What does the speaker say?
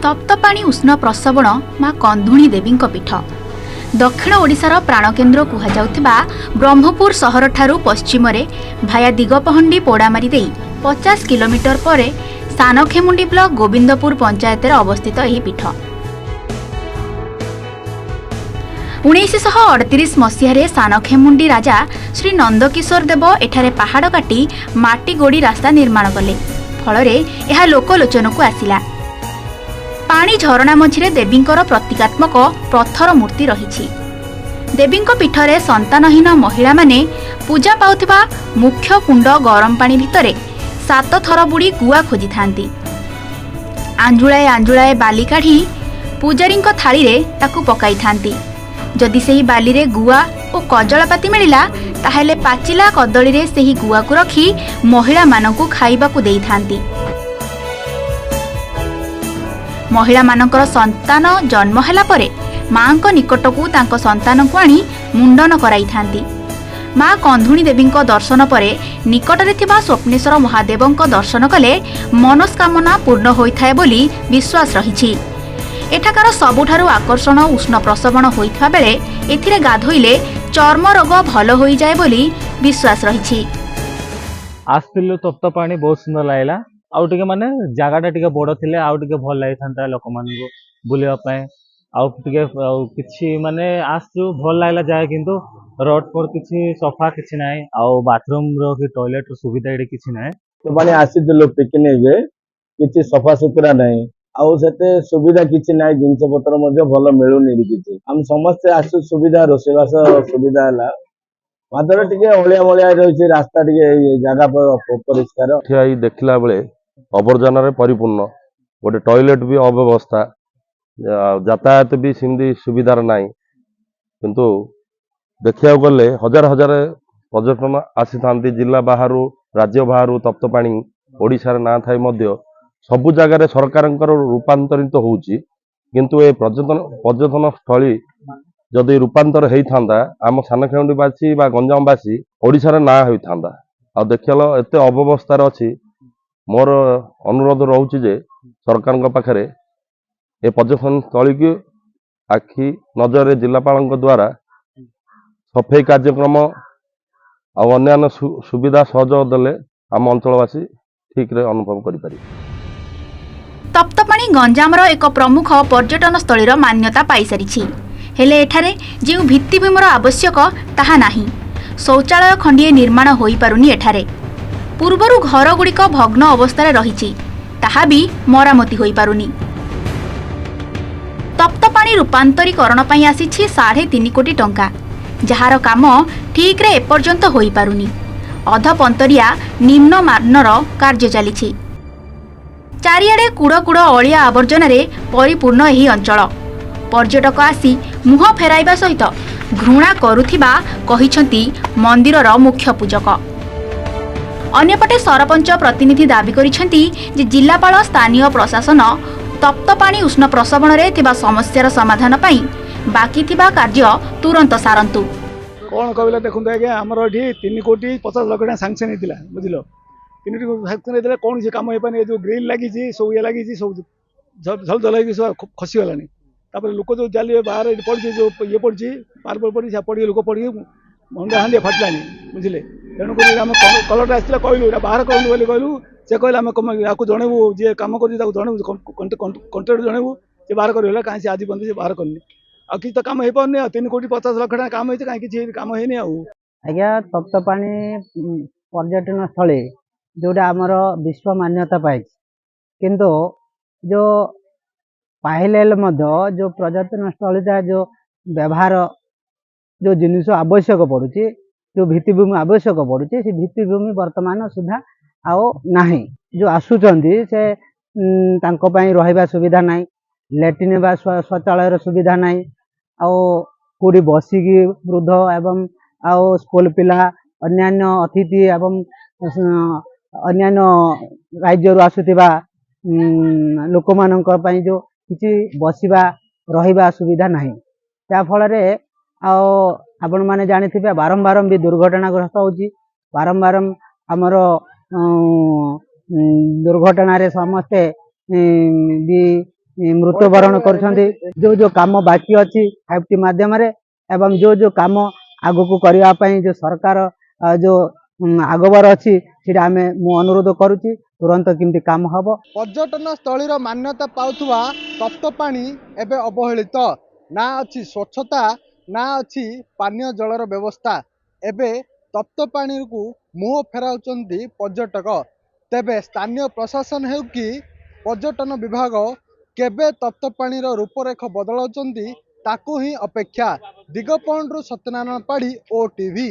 तप्तपाणी उष्ण प्रसवण माँ कंधुणी देवी पीठ दक्षिण ओडिशार प्राणकेन्द्र कुहाଯାଉଥିବା ब्रह्मपुर सहर ठारू पश्चिम रे भाया दिगपहंडी पोड़ामारी दे 50 किलोमीटर पर सानखेमुंडी ब्लॉक गोविंदपुर पंचायत अवस्थित यह पीठ 1938 मसीह सानखेमुंडी राजा श्री नंदकिशोर देव एठारे पहाड़ काटी माटी गोड़ी रास्ता निर्माण कले फल यह लोकलोचन को आसिला। पानी झरणा मझिरे देवींकर प्रतीकात्मक पत्थर मूर्ति रही। देवींक पीठरे संतानहीन महिला माने पूजा पाउथिबा मुख्य कुंड गरम पानी भितरे 7 थर बुड़ी गुआ खोजी थांती। आंजुलाए आंजुलाए बाली काढ़ी पूजारींक थाली रे ताकू पकाई थांती। जदि सेही बाली रे गुआ और कजलपाती मिलिला ताहेले पाचिला कदली रे सेही गुआ को रखी महिला मानकू खाइबाकू देई थांती। महिला मानकर संतान जन्म हैला परे माँ निकटकू तांको संतान को आनी मुंडन कराई थांती। माँ कंधुणी देवी दर्शन परे निकटरे थिबा स्वप्नेश्वर महादेवंक दर्शन कले मनस्कामना पूर्ण होइथाय बोली विश्वास रहिछि। एठाकार सबुठारु आकर्षण उष्ण प्रसवण होइथबा बेले एथिरे गाधोइले चर्म रोग भल होई जाय बोली विश्वास रहिछि। आसथिलु तप्तपाणी बहुत सुंदर लागला। आउ टिके माने जगह टिके बड़ थिले आउ टिके भल लागि थांता लोक मानकु बुलिया पय आउ टिके किछि माने आसु भल लागला जाय किंतु रोड पर किछि सफा किछि नाही आउ बाथरूम रो कि टॉयलेट सुविधा एडी किछि नाही। तो माने आसिथिलु पिकनिक रे किछि सफा सुतरा नाही आउ सेते सुविधा किछि नाही जिंस पत्र मध्ये भल मिलुनी किछि। हम समस्त आसु सुविधा रोसेवास सुविधा हला मात्र टिके ओलिया मोलिया रहिछि रास्ता टिके जगह पर परिष्कार ठियाई देखला बेले अवर्जन परिपूर्ण गोटे टॉयलेट भी अव्यवस्था यातायात भी सिमती सुविधार नाई किंतु देखिया गले हजार हजार पर्यटन आसी था जिला बाहर राज्य बाहर तप्तपाणी ओडिशार ना थाई मध्य सबु जगार सरकार रूपांतरित होउची किंतु ए पर्यटन स्थली जदि रूपांतर होता आम सानखेमुंडीवासी बा गंजामवासी ओडिशार ना होता आ देखल एत अव्यवस्थार अच्छी मोर अनुरोध रोचे जे सरकार पाखरे ए पर्यटन स्थली की आखि नजर जिलापाल द्वारा सफाई कार्यक्रम अन्य सुविधा सहयोग देले आम अंचलवासी ठीक रे अनुभव करि पारि। तप्तपाणी गंजामर एक प्रमुख पर्यटन स्थलीर मान्यता पाई सारिछि हेले एठारे जे भित्तिभूमिर आवश्यक ताहा नाही। शौचालय खंडिए निर्माण होई पारुनी एठारे। पूर्वरु घर गुड़िक भग्न अवस्था रही ताहा भी मरामती होई पारुनी। तप्तपाणी रूपांतरीकरण पई आसीछि 3.5 कोटी टंका जहार काम ठीक रे एपर्यंत होई पारुनी। अधपंतरिया निम्न मानर कार्य चलिछि। चारिआडे कुड़ कुड़ अलिया आवर्जन परिपूर्ण एही अंचल। पर्यटक आसी मुह फेराइबा सहित घृणा करुथिबा कहिसंती मंदिरर मुख्य पूजक। अन्यपटे सरपंच प्रतिनिधि दाबी करिसंती जे जिलापाल स्थानीय प्रशासन तप्तपाणी उष्ण प्रसवण रे थिबा समस्यार समाधान पई बाकी थिबा कार्य तुरंत सारंतु। कौन कहला देखु आज्ञा आमर ये 3 कोटी 50 लाख टका सांक्शन होता बुझल 3 कोटी सांक्शन होता कौन से कम हो जो ग्रिल लगी सब ये लगी सब झल झल सब खसीगलानी लोक जो जाली बाहर पड़ी जो ये पड़ी मार्बल पड़ी पड़ी लोक पड़ी मंडा हाँ फाटलानी बुझे तेणुक आम कलर आसला कहलु बाहर करूँ बोली कहलु से कहले आम आपको जनबू जी कम कर जनबू कंट्राक्टर जनबू से बाहर कर कहीं आज बंद से बाहर करनी आ कि तो काम हो पारे 3 कोटी 50 लाख टका काम होती कहीं काम होनी आज्ञा तप्तपाणी पर्यटन स्थली जोटा आमर विश्व मान्यता पाई किंतु जो पाइले जो पर्यटन स्थलीटा जो व्यवहार जो जिनिस आवश्यक पड़ुची जो भित्तिभूमि आवश्यक पड़ुची से भित्तिभूमि वर्तमान सुधा आओ नाही जो आसुचंदी से तांको पई रहिबा सुविधा नाही लैट्रिन बा शौचालय सुविधा नाही आओ कोडी बसिकी वृद्ध एवं आओ स्कूल पिला अन्यान्य अतिथि एवं अन्यान्य राज्य आसुथिबा लोक मानक पई जो किछि बसिबा रहिबा सुविधा नाही त्या फल रे आओ आपण माने जानिथिबे बारंबार भी दुर्घटनाग्रस्त होची बारंबार आमर दुर्घटना रे समस्ते भी ମୃତ୍ୟୁବରଣ କରୁଛନ୍ତି। ଯୋଉ କାମ ବାକି ଅଛି 5T ମାଧ୍ୟମରେ ଏବଂ ଯୋଉ କାମ ଆଗକୁ କରିବା ପାଇଁ ଯୋଉ ସରକାର ଯୋଉ ଆଗବାର ଅଛି ସେଟା ମୁଁ ଅନୁରୋଧ କରୁଛି ତୁରନ୍ତ କେମିତି କାମ ହବ। पर्यटन स्थलीर मान्यता पाउथुवा तप्तपाणी एबे अवहेलित ना अछि स्वच्छता ना अछि पानीय जलर व्यवस्था एबे तप्तपाणी को मुह फेराउचंती पर्यटक तेबे स्थानीय प्रशासन हेउ कि पर्यटन विभाग केबे तप्तपाणीर रूपरेख बदलाउचंती ताकू ही अपेक्षा। दिगपहंडरू सत्यनारायण पाढ़ी OTV।